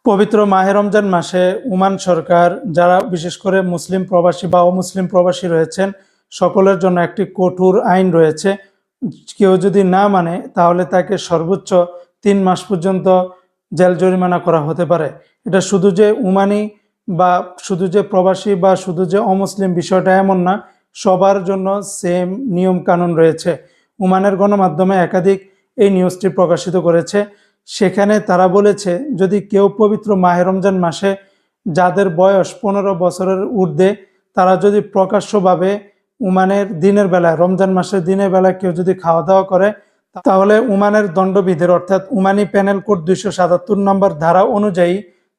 পবিত্র মাহে রমজান মাসে ওমান সরকার যারা বিশেষ করে মুসলিম প্রবাসী বা অমুসলিম প্রবাসী রয়েছেন সকলের জন্য একটি কঠোর আইন রয়েছে। কেউ যদি না মানে তাহলে তাকে সর্বোচ্চ 3 মাস পর্যন্ত জেল জরিমানা করা হতে পারে। এটা শুধু যে ওমানি বা শুধু যে প্রবাসী বা শুধু যে অমুসলিম বিষয়টা এমন না, সবার জন্য সেম নিয়ম কানুন রয়েছে। ওমানের গণমাধ্যমে একাধিক এই নিউজটি প্রকাশিত করেছে। সেখানে তারা বলেছে, যদি কেউ পবিত্র মাহে রমজান মাসে যাদের বয়স 15 বছরের ঊর্ধ্বে তারা যদি প্রকাশ্যভাবে ওমানের দিনের বেলায়, রমজান মাসের দিনের বেলায় কেউ যদি খাওয়া দাওয়া করে, তাহলে ওমানের দণ্ডবিধির অর্থাৎ ওমানি প্যানেল কোড 277 নম্বর ধারা অনুযায়ী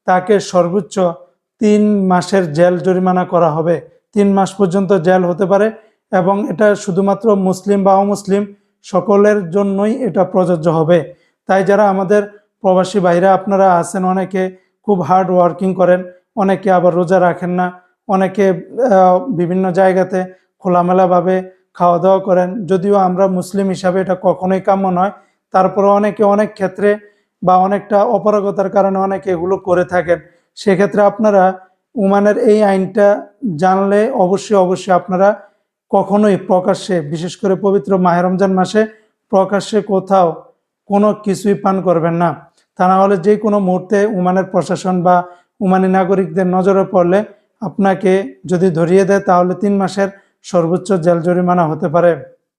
তাকে সর্বোচ্চ 3 মাসের জেল জরিমানা করা হবে। 3 মাস পর্যন্ত জেল হতে পারে এবং এটা শুধুমাত্র মুসলিম বা অমুসলিম সকলের জন্যই এটা প্রযোজ্য হবে। তাই যারা আমাদের প্রবাসী ভাইরা আপনারা আছেন, অনেকে খুব হার্ড ওয়ার্কিং করেন, অনেকে আবার রোজা রাখেন না, অনেকে বিভিন্ন জায়গাতে খোলামেলাভাবে খাওয়া দাওয়া করেন। যদিও আমরা মুসলিম হিসাবে এটা কখনোই কাম্য নয়, তারপরে অনেকে অনেক ক্ষেত্রে বা অনেকটা অপারগতার কারণে অনেকে এগুলো করে থাকেন। সেক্ষেত্রে আপনারা ওমানের এই আইনটা জানলে অবশ্যই আপনারা কখনোই প্রকাশ্যে, বিশেষ করে পবিত্র মাহে রমজান মাসে প্রকাশ্যে কোথাও কোনো কিছুই পান করবেন না। তা না হলে যে কোনো মুহূর্তে ওমানের প্রশাসন বা ওমানি নাগরিকদের নজরে পড়লে আপনাকে যদি ধরিয়ে দেয় তাহলে 3 মাসের সর্বোচ্চ জেল জরিমানা হতে পারে।